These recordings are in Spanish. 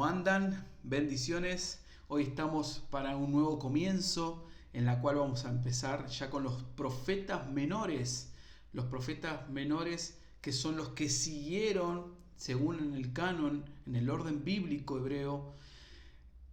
¿cómo andan? Bendiciones. Hoy estamos para un nuevo comienzo en la cual vamos a empezar ya con los profetas menores. Los profetas menores que son los que siguieron, según en el canon, en el orden bíblico hebreo,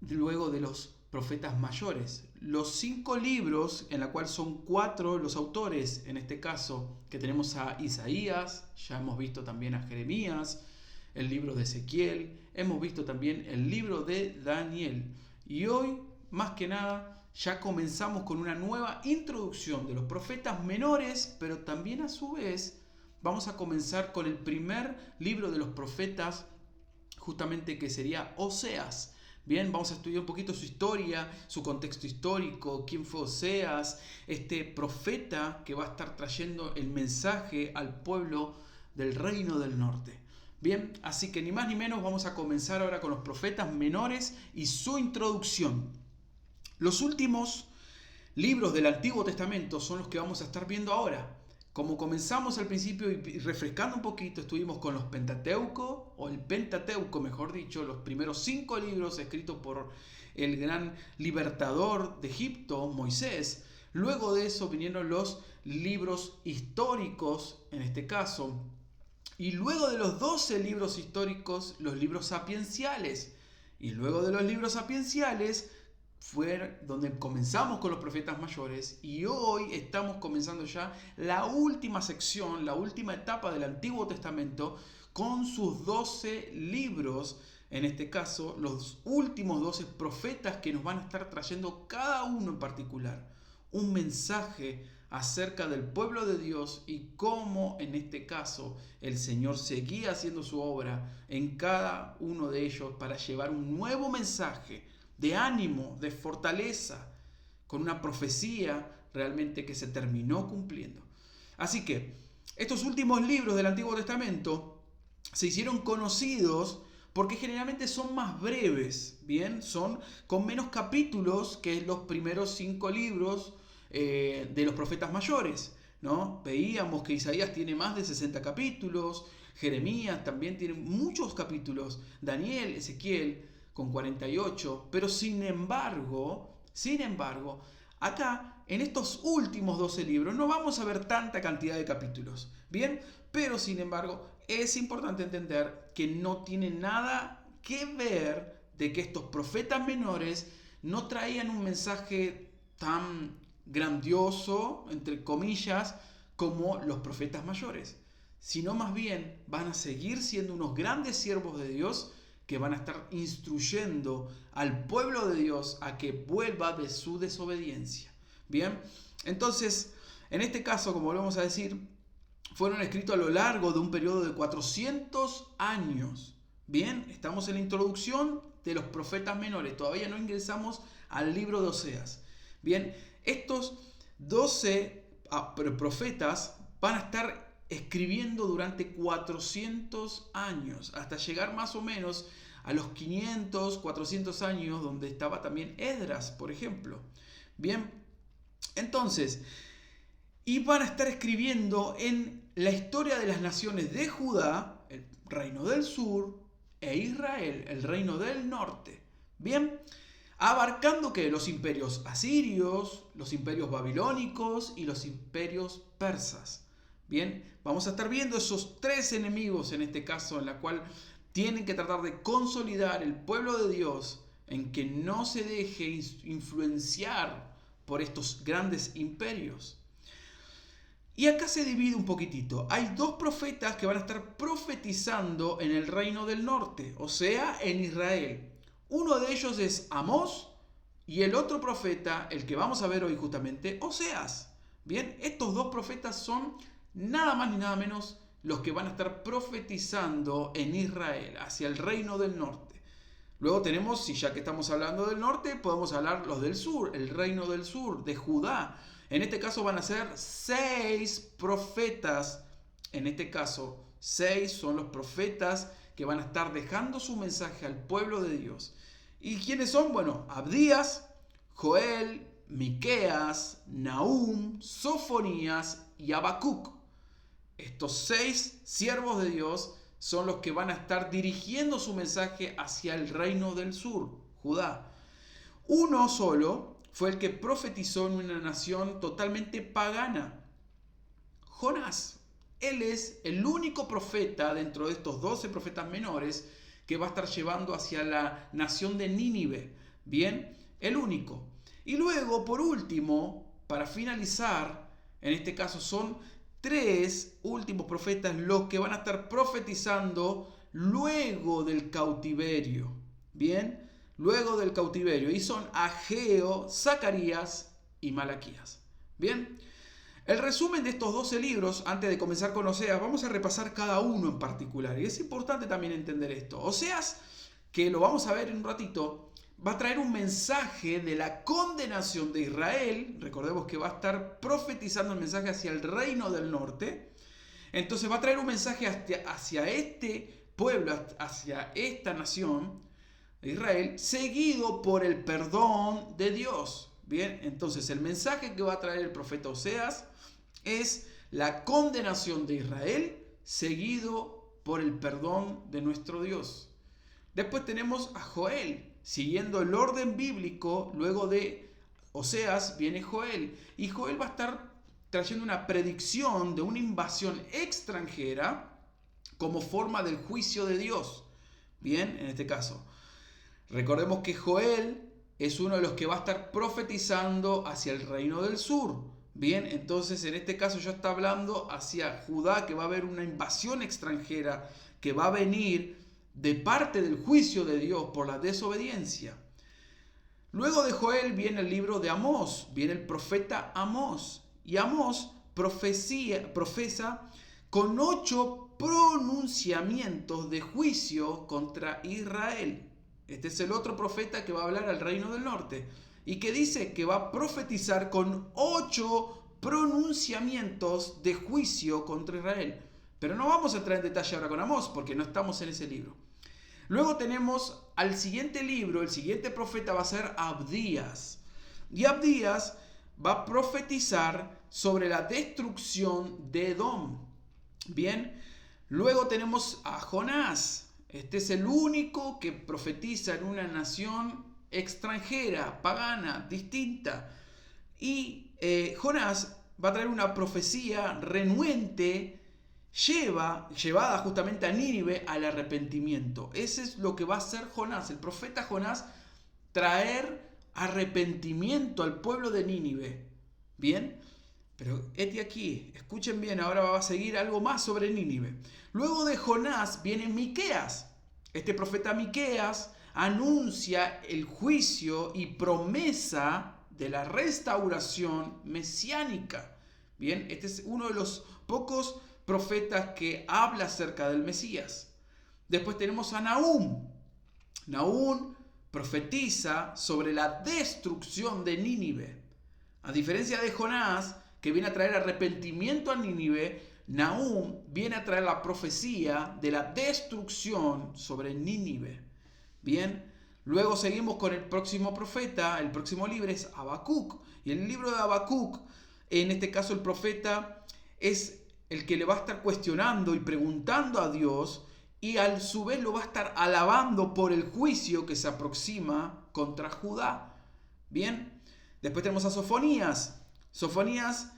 luego de los profetas mayores. Los 5 libros, en la cual son 4 los autores, en este caso, que tenemos a Isaías, ya hemos visto también a Jeremías, el libro de Ezequiel, hemos visto también el libro de Daniel. Y hoy, más que nada, ya comenzamos con una nueva introducción de los profetas menores, pero también a su vez vamos a comenzar con el primer libro de los profetas, justamente que sería Oseas. Bien, vamos a estudiar un poquito su historia, su contexto histórico, quién fue Oseas, este profeta que va a estar trayendo el mensaje al pueblo del reino del norte. Bien, así que ni más ni menos vamos a comenzar ahora con los profetas menores y su introducción. Los últimos libros del Antiguo Testamento son los que vamos a estar viendo ahora. Como comenzamos al principio y refrescando un poquito, estuvimos con los Pentateuco, o el Pentateuco mejor dicho, los primeros 5 libros escritos por el gran libertador de Egipto, Moisés. Luego de eso vinieron los libros históricos, en este caso, y luego de los 12 libros históricos, los libros sapienciales. Y luego de los libros sapienciales fue donde comenzamos con los profetas mayores, y hoy estamos comenzando ya la última sección, la última etapa del Antiguo Testamento con sus 12 libros, en este caso los últimos 12 profetas que nos van a estar trayendo cada uno en particular un mensaje acerca del pueblo de Dios y cómo en este caso el Señor seguía haciendo su obra en cada uno de ellos para llevar un nuevo mensaje de ánimo, de fortaleza, con una profecía realmente que se terminó cumpliendo. Así que estos últimos libros del Antiguo Testamento se hicieron conocidos porque generalmente son más breves, bien, son con menos capítulos que los primeros 5 libros de los profetas mayores, ¿no? Veíamos que Isaías tiene más de 60 capítulos, Jeremías también tiene muchos capítulos, Daniel, Ezequiel con 48, pero sin embargo, acá en estos últimos 12 libros no vamos a ver tanta cantidad de capítulos, ¿bien? Pero sin embargo es importante entender que no tiene nada que ver de que estos profetas menores no traían un mensaje tan grandioso, entre comillas, como los profetas mayores, sino más bien van a seguir siendo unos grandes siervos de Dios que van a estar instruyendo al pueblo de Dios a que vuelva de su desobediencia. Bien, entonces, en este caso, como volvemos a decir, fueron escritos a lo largo de un periodo de 400 años. Bien, estamos en la introducción de los profetas menores, todavía no ingresamos al libro de Oseas. Bien, estos 12 profetas van a estar escribiendo durante 400 años, hasta llegar más o menos a los 500, 400 años, donde estaba también Esdras, por ejemplo. Bien, entonces, y van a estar escribiendo en la historia de las naciones de Judá, el reino del sur, e Israel, el reino del norte. Bien, abarcando que los imperios asirios, los imperios babilónicos y los imperios persas. Bien, vamos a estar viendo esos 3 enemigos en este caso, en la cual tienen que tratar de consolidar el pueblo de Dios en que no se deje influenciar por estos grandes imperios. Y acá se divide un poquitito. Hay 2 profetas que van a estar profetizando en el reino del norte, o sea, en Israel. Uno de ellos es Amós y el otro profeta, el que vamos a ver hoy justamente, Oseas. Bien, estos 2 profetas son nada más ni nada menos los que van a estar profetizando en Israel, hacia el reino del norte. Luego tenemos, si ya que estamos hablando del norte, podemos hablar los del sur, el reino del sur, de Judá. En este caso van a ser 6 profetas. En este caso, 6 son los profetas que van a estar dejando su mensaje al pueblo de Dios. ¿Y quiénes son? Bueno, Abdías, Joel, Miqueas, Nahum, Sofonías y Habacuc. Estos 6 siervos de Dios son los que van a estar dirigiendo su mensaje hacia el reino del sur, Judá. Uno solo fue el que profetizó en una nación totalmente pagana, Jonás. Él es el único profeta dentro de estos 12 profetas menores que va a estar llevando hacia la nación de Nínive. Bien, el único. Y luego, por último, para finalizar, en este caso son 3 últimos profetas los que van a estar profetizando luego del cautiverio. Bien, luego del cautiverio. Y son Ageo, Zacarías y Malaquías. Bien. El resumen de estos 12 libros, antes de comenzar con Oseas, vamos a repasar cada uno en particular. Y es importante también entender esto. Oseas, que lo vamos a ver en un ratito, va a traer un mensaje de la condenación de Israel. Recordemos que va a estar profetizando el mensaje hacia el reino del norte. Entonces va a traer un mensaje hacia este pueblo, hacia esta nación, Israel, seguido por el perdón de Dios. Bien, entonces el mensaje que va a traer el profeta Oseas es la condenación de Israel seguido por el perdón de nuestro Dios. Después tenemos a Joel, siguiendo el orden bíblico. Luego de Oseas viene Joel, y Joel va a estar trayendo una predicción de una invasión extranjera como forma del juicio de Dios. Bien, en este caso recordemos que Joel es uno de los que va a estar profetizando hacia el reino del sur. Bien, entonces en este caso ya está hablando hacia Judá, que va a haber una invasión extranjera que va a venir de parte del juicio de Dios por la desobediencia. Luego de Joel viene el libro de Amós, viene el profeta Amós. Y Amós profesa con 8 pronunciamientos de juicio contra Israel. Este es el otro profeta que va a hablar al reino del norte y que dice que va a profetizar con 8 pronunciamientos de juicio contra Israel. Pero no vamos a entrar en detalle ahora con Amós porque no estamos en ese libro. Luego tenemos al siguiente libro, el siguiente profeta va a ser Abdías. Y Abdías va a profetizar sobre la destrucción de Edom. Bien, luego tenemos a Jonás. Este es el único que profetiza en una nación extranjera, pagana, distinta. Y Jonás va a traer una profecía renuente, llevada justamente a Nínive al arrepentimiento. Ese es lo que va a hacer Jonás, el profeta Jonás, traer arrepentimiento al pueblo de Nínive. Bien, pero este aquí, escuchen bien, ahora va a seguir algo más sobre Nínive. Luego de Jonás viene Miqueas. Este profeta Miqueas anuncia el juicio y promesa de la restauración mesiánica. Bien, este es uno de los pocos profetas que habla acerca del Mesías. Después tenemos a Nahum. Nahum profetiza sobre la destrucción de Nínive. A diferencia de Jonás, que viene a traer arrepentimiento a Nínive, Nahum viene a traer la profecía de la destrucción sobre Nínive. Bien, luego seguimos con el próximo profeta, el próximo libro es Habacuc. Y en el libro de Habacuc, en este caso el profeta es el que le va a estar cuestionando y preguntando a Dios, y a su vez lo va a estar alabando por el juicio que se aproxima contra Judá. Bien, después tenemos a Sofonías. Sofonías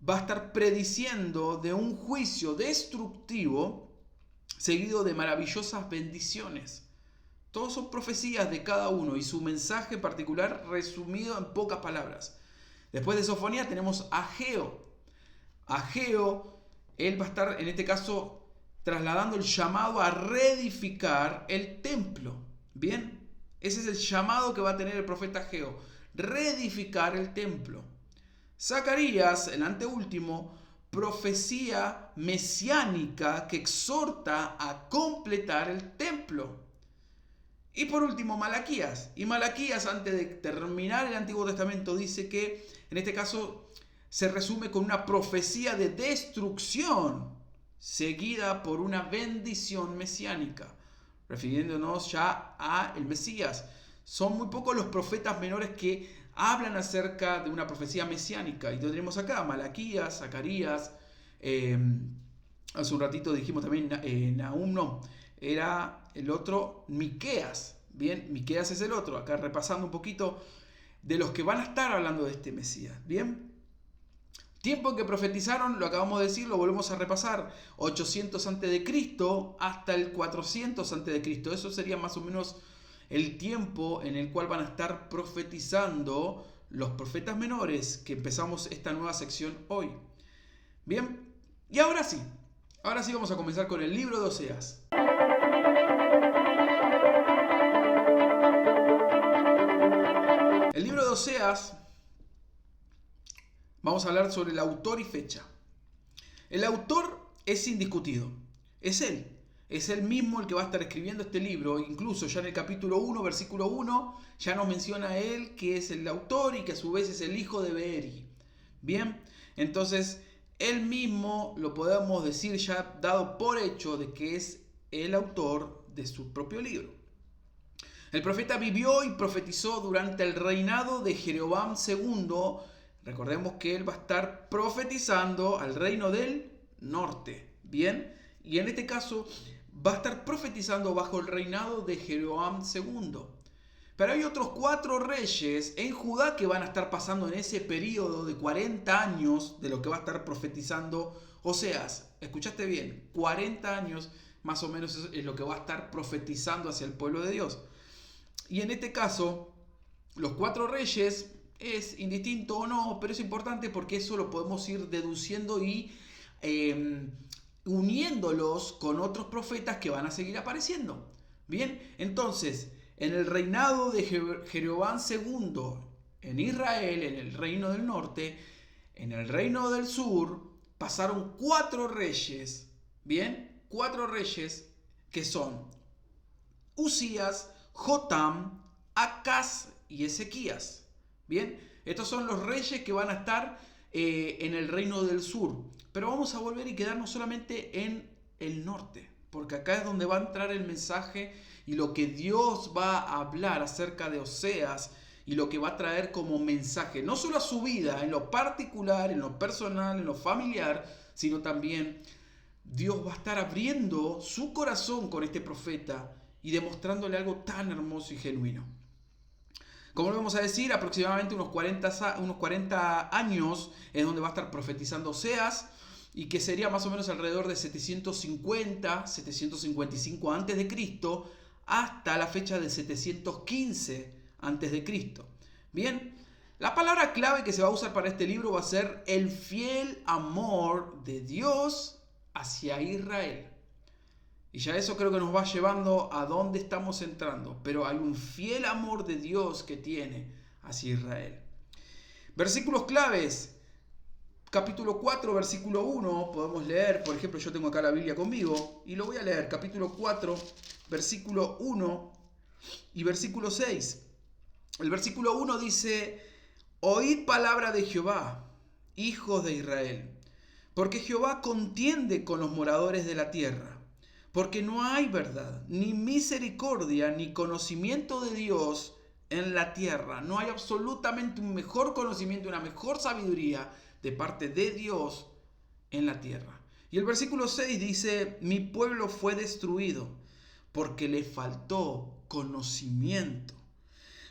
va a estar prediciendo de un juicio destructivo seguido de maravillosas bendiciones. Todos son profecías de cada uno y su mensaje particular resumido en pocas palabras. Después de Sofonías tenemos a Ageo. Ageo, él va a estar en este caso trasladando el llamado a reedificar el templo. Bien, ese es el llamado que va a tener el profeta Ageo, reedificar el templo. Zacarías, el anteúltimo, profecía mesiánica que exhorta a completar el templo. Y por último, Malaquías. Y Malaquías, antes de terminar el Antiguo Testamento, dice que en este caso se resume con una profecía de destrucción seguida por una bendición mesiánica, refiriéndonos ya a el Mesías. Son muy pocos los profetas menores que hablan acerca de una profecía mesiánica. Y lo tenemos acá, Malaquías, Zacarías, Hace un ratito dijimos también Nahum, no, era el otro Miqueas. Bien, Miqueas es el otro. Acá repasando un poquito de los que van a estar hablando de este Mesías. Bien, tiempo en que profetizaron, lo acabamos de decir, lo volvemos a repasar, 800 a.C. hasta el 400 a.C. Eso sería más o menos el tiempo en el cual van a estar profetizando los profetas menores, que empezamos esta nueva sección hoy. Bien, y ahora sí vamos a comenzar con el libro de Oseas. El libro de Oseas, vamos a hablar sobre el autor y fecha. El autor es indiscutido, es él. Es él mismo el que va a estar escribiendo este libro. Incluso ya en el capítulo 1, versículo 1, ya nos menciona a él que es el autor y que a su vez es el hijo de Beeri. Bien, entonces él mismo lo podemos decir ya dado por hecho de que es el autor de su propio libro. El profeta vivió y profetizó durante el reinado de Jeroboam II. Recordemos que él va a estar profetizando al reino del norte. Bien, y en este caso va a estar profetizando bajo el reinado de Jeroboam II. Pero hay otros 4 reyes en Judá que van a estar pasando en ese periodo de 40 años de lo que va a estar profetizando Oseas. Escuchaste bien, 40 años más o menos es lo que va a estar profetizando hacia el pueblo de Dios. Y en este caso, los 4 reyes es indistinto o no, pero es importante porque eso lo podemos ir deduciendo y uniéndolos con otros profetas que van a seguir apareciendo. Bien, entonces, en el reinado de Jeroboam II, en Israel, en el reino del norte, en el reino del sur, pasaron 4 reyes, bien, 4 reyes que son Usías, Jotam, Acaz y Ezequías. Bien, estos son los reyes que van a estar en el reino del sur. Pero vamos a volver y quedarnos solamente en el norte, porque acá es donde va a entrar el mensaje y lo que Dios va a hablar acerca de Oseas y lo que va a traer como mensaje, no solo a su vida, en lo particular, en lo personal, en lo familiar, sino también Dios va a estar abriendo su corazón con este profeta y demostrándole algo tan hermoso y genuino. Como lo vamos a decir, aproximadamente unos 40 años es donde va a estar profetizando Oseas, y que sería más o menos alrededor de 750, 755 a.C. hasta la fecha de 715 a.C. Bien, la palabra clave que se va a usar para este libro va a ser el fiel amor de Dios hacia Israel. Y ya eso creo que nos va llevando a dónde estamos entrando. Pero hay un fiel amor de Dios que tiene hacia Israel. Versículos claves. Capítulo 4, versículo 1. Podemos leer, por ejemplo, yo tengo acá la Biblia conmigo. Y lo voy a leer. Capítulo 4, versículo 1 y versículo 6. El versículo 1 dice: Oíd palabra de Jehová, hijos de Israel. Porque Jehová contiende con los moradores de la tierra. Porque no hay verdad, ni misericordia, ni conocimiento de Dios en la tierra. No hay absolutamente un mejor conocimiento, una mejor sabiduría de parte de Dios en la tierra. Y el versículo 6 dice: mi pueblo fue destruido porque le faltó conocimiento.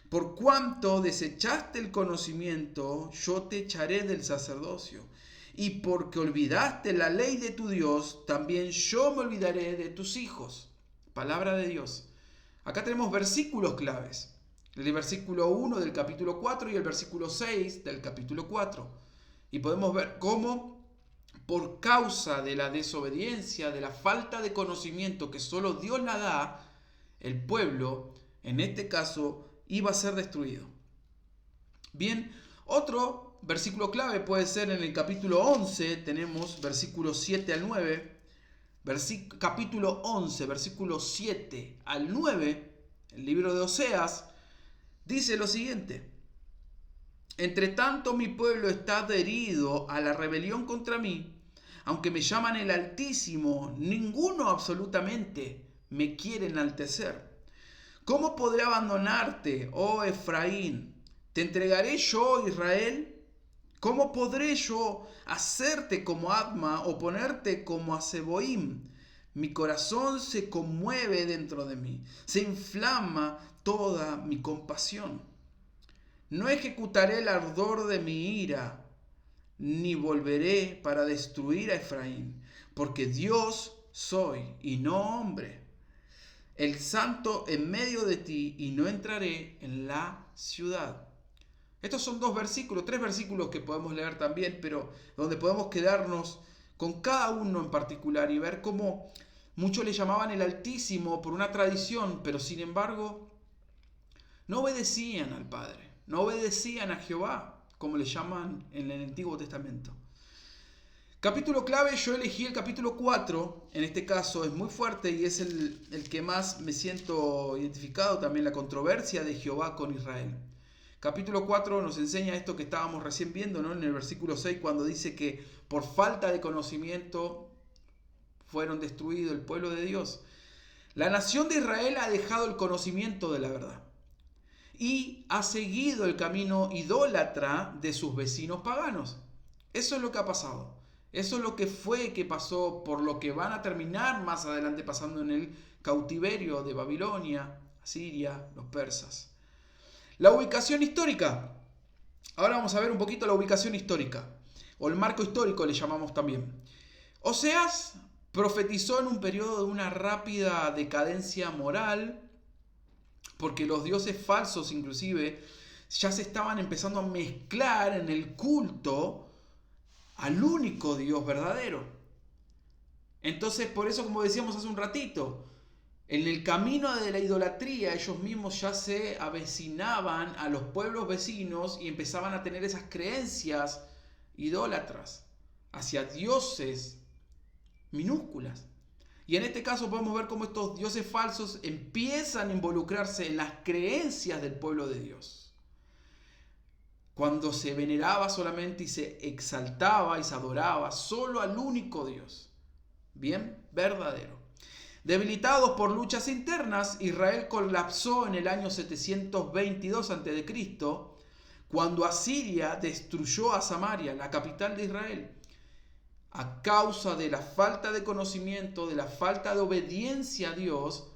Por cuanto desechaste el conocimiento, yo te echaré del sacerdocio. Y porque olvidaste la ley de tu Dios, también yo me olvidaré de tus hijos. Palabra de Dios. Acá tenemos versículos claves. El versículo 1 del capítulo 4 y el versículo 6 del capítulo 4. Y podemos ver cómo, por causa de la desobediencia, de la falta de conocimiento que solo Dios la da, el pueblo, en este caso, iba a ser destruido. Bien, otro versículo clave puede ser en el capítulo 11, tenemos versículos 7 al 9, capítulo 11, versículos 7 al 9, el libro de Oseas, dice lo siguiente: entre tanto mi pueblo está adherido a la rebelión contra mí, aunque me llaman el Altísimo, ninguno absolutamente me quiere enaltecer. ¿Cómo podré abandonarte, oh Efraín? ¿Te entregaré yo, Israel? ¿Cómo podré yo hacerte como Adma o ponerte como a Zeboim? Mi corazón se conmueve dentro de mí, se inflama toda mi compasión. No ejecutaré el ardor de mi ira, ni volveré para destruir a Efraín, porque Dios soy y no hombre, el santo en medio de ti, y no entraré en la ciudad. Estos son tres versículos que podemos leer también, pero donde podemos quedarnos con cada uno en particular y ver cómo muchos le llamaban el Altísimo por una tradición, pero sin embargo no obedecían al Padre, no obedecían a Jehová, como le llaman en el Antiguo Testamento. Capítulo clave, yo elegí el capítulo 4, en este caso es muy fuerte y es el que más me siento identificado, también la controversia de Jehová con Israel. Capítulo 4 nos enseña esto que estábamos recién viendo, ¿no? En el versículo 6, cuando dice que por falta de conocimiento fueron destruidos el pueblo de Dios. La nación de Israel ha dejado el conocimiento de la verdad y ha seguido el camino idólatra de sus vecinos paganos. Eso es lo que ha pasado. Eso es lo que pasó, por lo que van a terminar más adelante pasando en el cautiverio de Babilonia, Asiria, los persas. La ubicación histórica. Ahora vamos a ver un poquito la ubicación histórica, o el marco histórico le llamamos también. Oseas profetizó en un periodo de una rápida decadencia moral, porque los dioses falsos inclusive ya se estaban empezando a mezclar en el culto al único Dios verdadero. Entonces, por eso, como decíamos hace un ratito, en el camino de la idolatría ellos mismos ya se avecinaban a los pueblos vecinos y empezaban a tener esas creencias idólatras hacia dioses minúsculas. Y en este caso podemos ver cómo estos dioses falsos empiezan a involucrarse en las creencias del pueblo de Dios. Cuando se veneraba solamente y se exaltaba y se adoraba solo al único Dios, bien verdadero. Debilitados por luchas internas, Israel colapsó en el año 722 a.C., cuando Asiria destruyó a Samaria, la capital de Israel. A causa de la falta de conocimiento, de la falta de obediencia a Dios,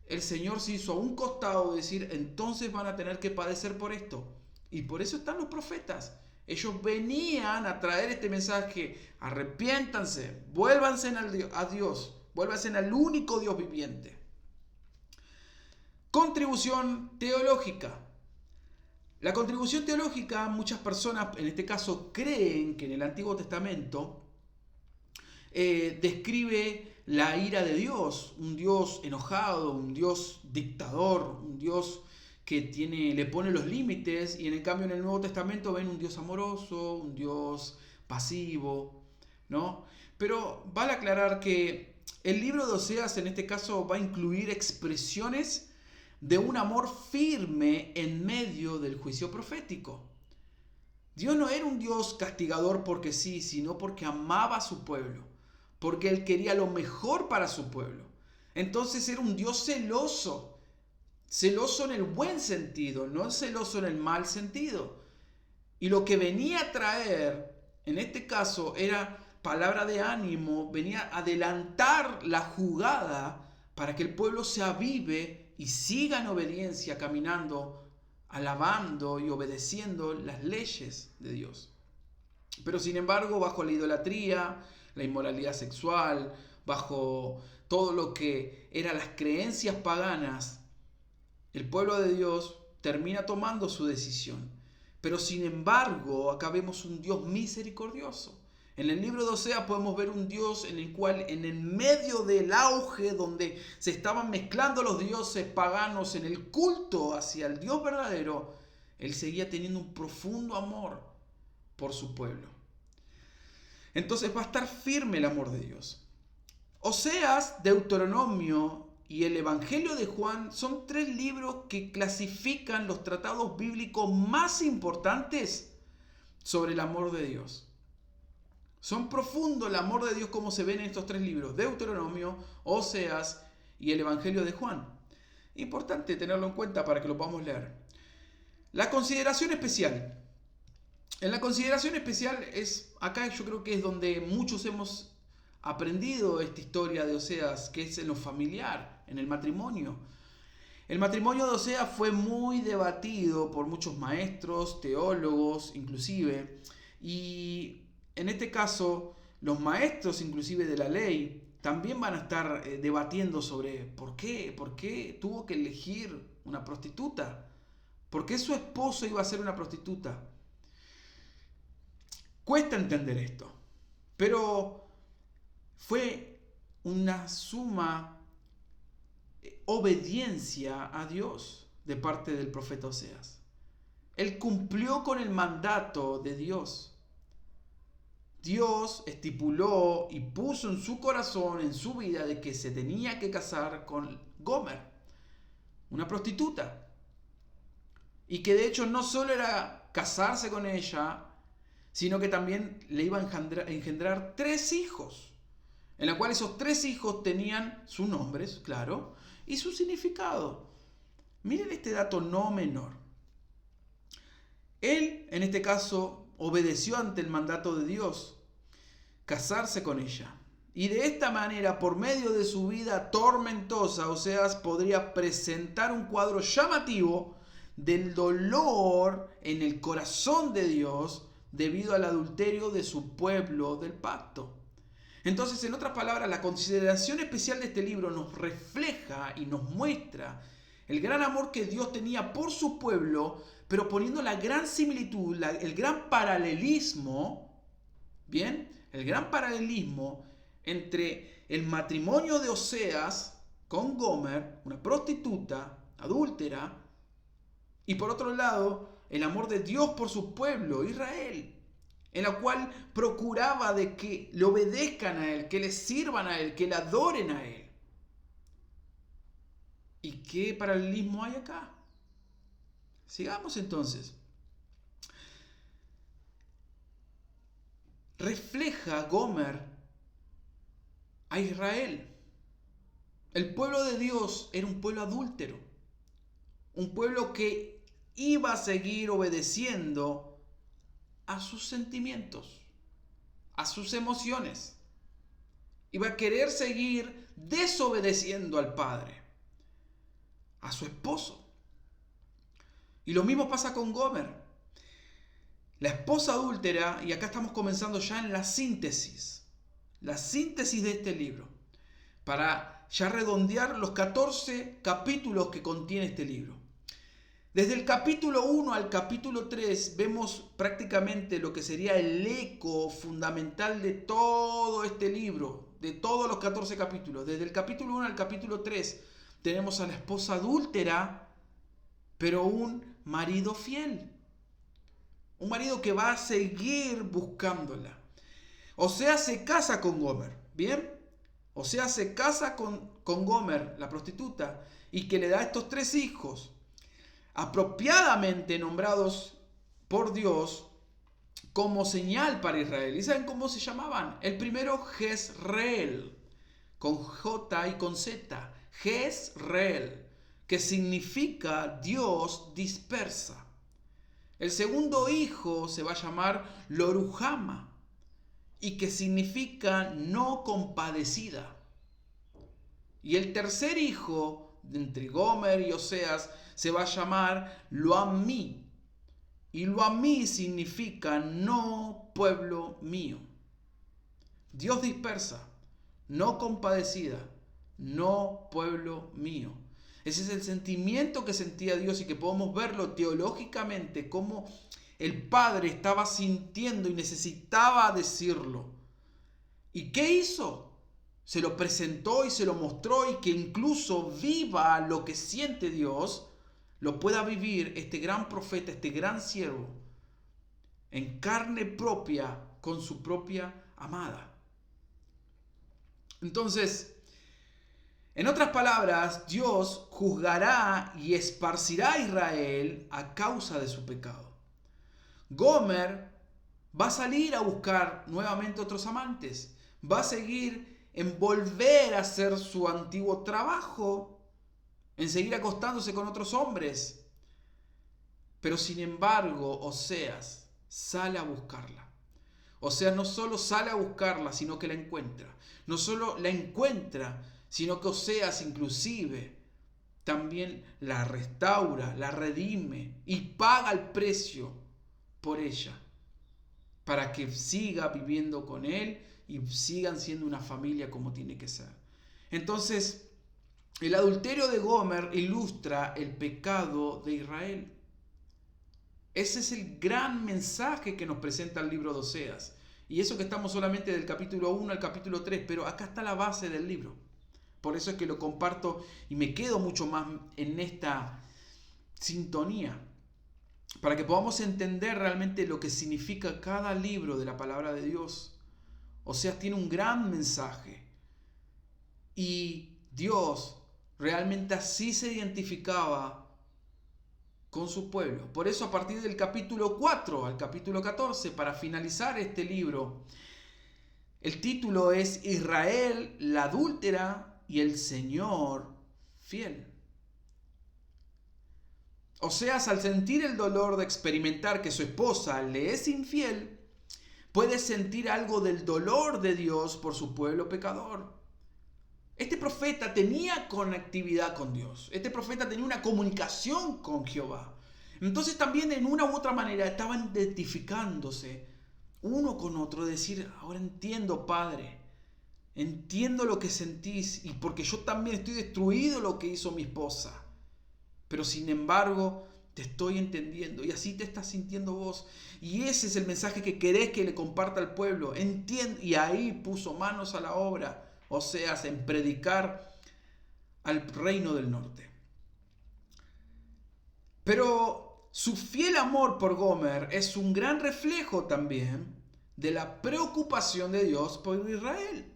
el Señor se hizo a un costado de decir, entonces van a tener que padecer por esto. Y por eso están los profetas. Ellos venían a traer este mensaje, arrepiéntanse, vuélvanse a Dios, vuélvanse al único Dios viviente. Contribución teológica. La contribución teológica, muchas personas, en este caso, creen que en el Antiguo Testamento describe la ira de Dios, un Dios enojado, un Dios dictador, un Dios que le pone los límites, y en el cambio en el Nuevo Testamento ven un Dios amoroso, un Dios pasivo, ¿no? Pero vale aclarar que el libro de Oseas en este caso va a incluir expresiones de un amor firme en medio del juicio profético. Dios no era un Dios castigador porque sí, sino porque amaba a su pueblo, porque Él quería lo mejor para su pueblo. Entonces era un Dios celoso. Celoso en el buen sentido, no celoso en el mal sentido. Y lo que venía a traer, en este caso, era palabra de ánimo, venía a adelantar la jugada para que el pueblo se avive y siga en obediencia, caminando, alabando y obedeciendo las leyes de Dios. Pero sin embargo, bajo la idolatría, la inmoralidad sexual, bajo todo lo que eran las creencias paganas, el pueblo de Dios termina tomando su decisión. Pero sin embargo, acá vemos un Dios misericordioso. En el libro de Oseas podemos ver un Dios en el cual, en el medio del auge donde se estaban mezclando los dioses paganos en el culto hacia el Dios verdadero, Él seguía teniendo un profundo amor por su pueblo. Entonces va a estar firme el amor de Dios. Oseas, Deuteronomio y el Evangelio de Juan son 3 libros que clasifican los tratados bíblicos más importantes sobre el amor de Dios. Son profundo el amor de Dios como se ve en estos 3 libros, Deuteronomio, Oseas y el Evangelio de Juan. Importante tenerlo en cuenta para que lo podamos leer. La consideración especial. En la consideración especial acá yo creo que es donde muchos hemos aprendido esta historia de Oseas, que es en lo familiar, en el matrimonio. El matrimonio de Oseas fue muy debatido por muchos maestros, teólogos inclusive, y en este caso los maestros inclusive de la ley también van a estar debatiendo sobre por qué tuvo que elegir una prostituta, por qué su esposo iba a ser una prostituta. Cuesta entender esto, pero fue una suma obediencia a Dios de parte del profeta Oseas. Él cumplió con el mandato de Dios. Dios estipuló y puso en su corazón, en su vida, de que se tenía que casar con Gomer, una prostituta. Y que de hecho no solo era casarse con ella, sino que también le iba a engendrar 3 hijos, en la cual esos 3 hijos tenían sus nombres, claro, y su significado. Miren este dato no menor. Él, en este caso, obedeció ante el mandato de Dios, casarse con ella. Y de esta manera, por medio de su vida tormentosa, Oseas podría presentar un cuadro llamativo del dolor en el corazón de Dios debido al adulterio de su pueblo del pacto. Entonces, en otras palabras, la consideración especial de este libro nos refleja y nos muestra el gran amor que Dios tenía por su pueblo, pero poniendo la gran similitud, el gran paralelismo, ¿bien? El gran paralelismo entre el matrimonio de Oseas con Gomer, una prostituta, adúltera, y por otro lado, el amor de Dios por su pueblo, Israel, en la cual procuraba de que le obedezcan a Él, que le sirvan a Él, que le adoren a Él. ¿Y qué paralelismo hay acá? Sigamos entonces. Refleja Gomer a Israel. El pueblo de Dios era un pueblo adúltero, un pueblo que iba a seguir obedeciendo a sus sentimientos, a sus emociones. Iba a querer seguir desobedeciendo al padre, a su esposo. Y lo mismo pasa con Gomer, la esposa adúltera, y acá estamos comenzando ya en la síntesis de este libro, para ya redondear los 14 capítulos que contiene este libro. Desde el capítulo 1 al capítulo 3 vemos prácticamente lo que sería el eco fundamental de todo este libro, de todos los 14 capítulos. Desde el capítulo 1 al capítulo 3 tenemos a la esposa adúltera, pero un marido fiel. Un marido que va a seguir buscándola. Oseas se casa con Gomer, ¿bien? Oseas se casa con Gomer, la prostituta, y que le da estos 3 hijos, apropiadamente nombrados por Dios como señal para Israel. ¿Y saben cómo se llamaban? El primero, Jezreel, con J y con Z. Jezreel, que significa Dios dispersa. El segundo hijo se va a llamar Lo-ruhama, y que significa no compadecida. Y el tercer hijo, entre Gomer y Oseas, se va a llamar Lo-ammi. Y Lo-ammi significa no pueblo mío. Dios dispersa, no compadecida, no pueblo mío. Ese es el sentimiento que sentía Dios, y que podemos verlo teológicamente, cómo el Padre estaba sintiendo y necesitaba decirlo. ¿Y qué hizo? Se lo presentó y se lo mostró, y que incluso viva lo que siente Dios, lo pueda vivir este gran profeta, este gran siervo, en carne propia, con su propia amada. Entonces, en otras palabras, Dios juzgará y esparcirá a Israel a causa de su pecado. Gomer va a salir a buscar nuevamente otros amantes, va a seguir en volver a hacer su antiguo trabajo, en seguir acostándose con otros hombres. Pero sin embargo, Oseas sale a buscarla. O sea, no solo sale a buscarla, sino que la encuentra. No solo la encuentra, sino que Oseas inclusive también la restaura, la redime y paga el precio por ella, para que siga viviendo con él y sigan siendo una familia como tiene que ser. Entonces, el adulterio de Gomer ilustra el pecado de Israel. Ese es el gran mensaje que nos presenta el libro de Oseas. Y eso que estamos solamente del capítulo 1 al capítulo 3, pero acá está la base del libro. Por eso es que lo comparto y me quedo mucho más en esta sintonía, para que podamos entender realmente lo que significa cada libro de la palabra de Dios. Oseas tiene un gran mensaje y Dios realmente así se identificaba con su pueblo. Por eso a partir del capítulo 4 al capítulo 14, para finalizar este libro, el título es Israel, la adúltera y el Señor fiel. Oseas, al sentir el dolor de experimentar que su esposa le es infiel, puede sentir algo del dolor de Dios por su pueblo pecador. Este profeta tenía conectividad con Dios. Este profeta tenía una comunicación con Jehová. Entonces también en una u otra manera estaban identificándose uno con otro. Decir, ahora entiendo, Padre. Entiendo lo que sentís y porque yo también estoy destruido lo que hizo mi esposa. Pero sin embargo te estoy entendiendo y así te estás sintiendo vos. Y ese es el mensaje que querés que le comparta al pueblo. Entiende. Y ahí puso manos a la obra. Oseas en predicar al reino del norte. Pero su fiel amor por Gomer es un gran reflejo también de la preocupación de Dios por Israel.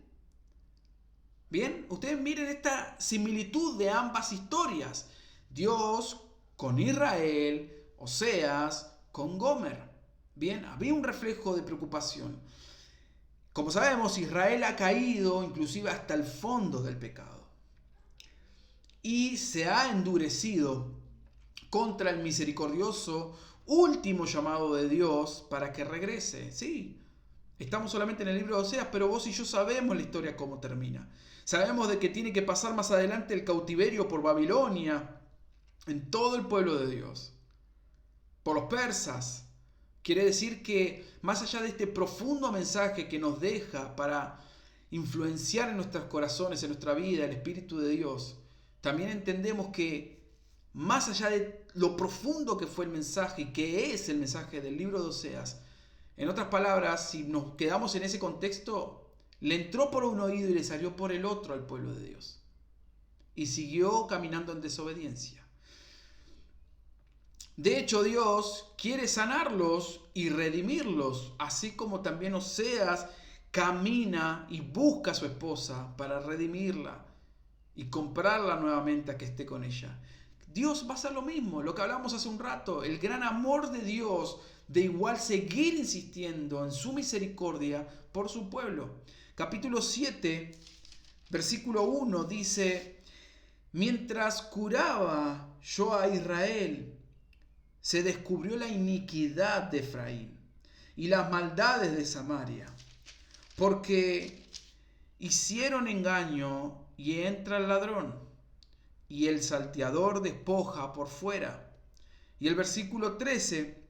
Bien, ustedes miren esta similitud de ambas historias. Dios con Israel, Oseas con Gomer. Bien, había un reflejo de preocupación. Como sabemos, Israel ha caído inclusive hasta el fondo del pecado y se ha endurecido contra el misericordioso último llamado de Dios para que regrese. Sí, estamos solamente en el libro de Oseas, pero vos y yo sabemos la historia cómo termina. Sabemos de que tiene que pasar más adelante el cautiverio por Babilonia en todo el pueblo de Dios, por los persas. Quiere decir que más allá de este profundo mensaje que nos deja para influenciar en nuestros corazones, en nuestra vida, el Espíritu de Dios, también entendemos que más allá de lo profundo que fue el mensaje y que es el mensaje del libro de Oseas, en otras palabras, si nos quedamos en ese contexto, le entró por un oído y le salió por el otro al pueblo de Dios. Y siguió caminando en desobediencia. De hecho, Dios quiere sanarlos y redimirlos, así como también Oseas camina y busca a su esposa para redimirla y comprarla nuevamente a que esté con ella. Dios va a hacer lo mismo, lo que hablamos hace un rato, el gran amor de Dios de igual seguir insistiendo en su misericordia por su pueblo. Capítulo 7, versículo 1 dice, mientras curaba yo a Israel, se descubrió la iniquidad de Efraín y las maldades de Samaria, porque hicieron engaño y entra el ladrón, y el salteador despoja por fuera. Y el versículo 13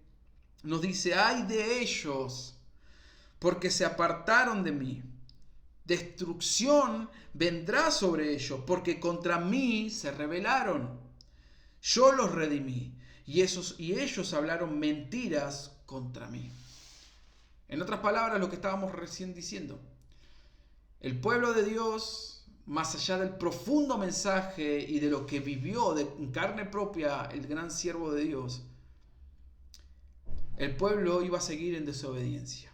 nos dice, ay de ellos, porque se apartaron de mí. Destrucción vendrá sobre ellos, porque contra mí se rebelaron. Yo los redimí. Y ellos hablaron mentiras contra mí. En otras palabras, lo que estábamos recién diciendo. El pueblo de Dios, más allá del profundo mensaje y de lo que vivió en carne propia el gran siervo de Dios, el pueblo iba a seguir en desobediencia.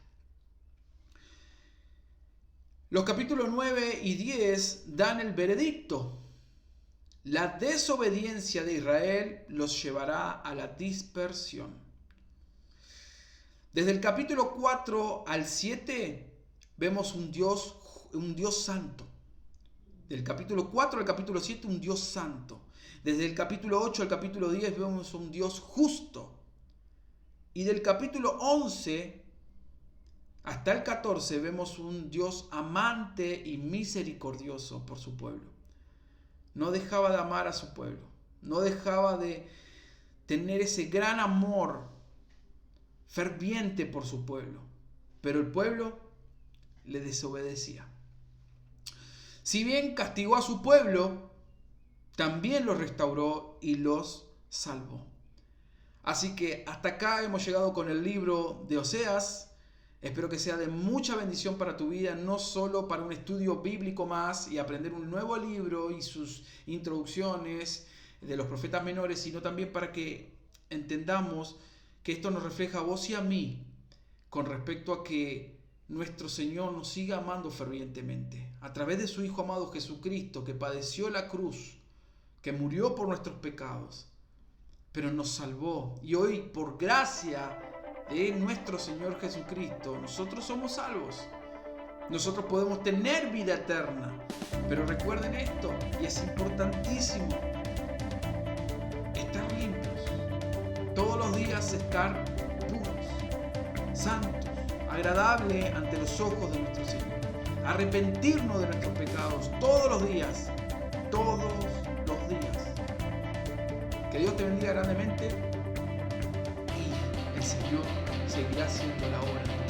Los capítulos 9 y 10 dan el veredicto. La desobediencia de Israel los llevará a la dispersión. Desde el capítulo 4 al 7 vemos un Dios santo. Del capítulo 4 al capítulo 7 un Dios santo. Desde el capítulo 8 al capítulo 10 vemos un Dios justo. Y del capítulo 11 hasta el 14 vemos un Dios amante y misericordioso por su pueblo. No dejaba de amar a su pueblo. No dejaba de tener ese gran amor ferviente por su pueblo. Pero el pueblo le desobedecía. Si bien castigó a su pueblo, también los restauró y los salvó. Así que hasta acá hemos llegado con el libro de Oseas. Espero que sea de mucha bendición para tu vida, no solo para un estudio bíblico más y aprender un nuevo libro y sus introducciones de los profetas menores, sino también para que entendamos que esto nos refleja a vos y a mí con respecto a que nuestro Señor nos siga amando fervientemente a través de su Hijo amado Jesucristo, que padeció la cruz, que murió por nuestros pecados, pero nos salvó. Y hoy, por gracia de nuestro Señor Jesucristo, nosotros somos salvos. Nosotros podemos tener vida eterna. Pero recuerden esto, y es importantísimo, estar limpios. Todos los días estar puros, santos, agradables ante los ojos de nuestro Señor. Arrepentirnos de nuestros pecados todos los días. Todos los días. Que Dios te bendiga grandemente y el Señor seguirá haciendo la obra.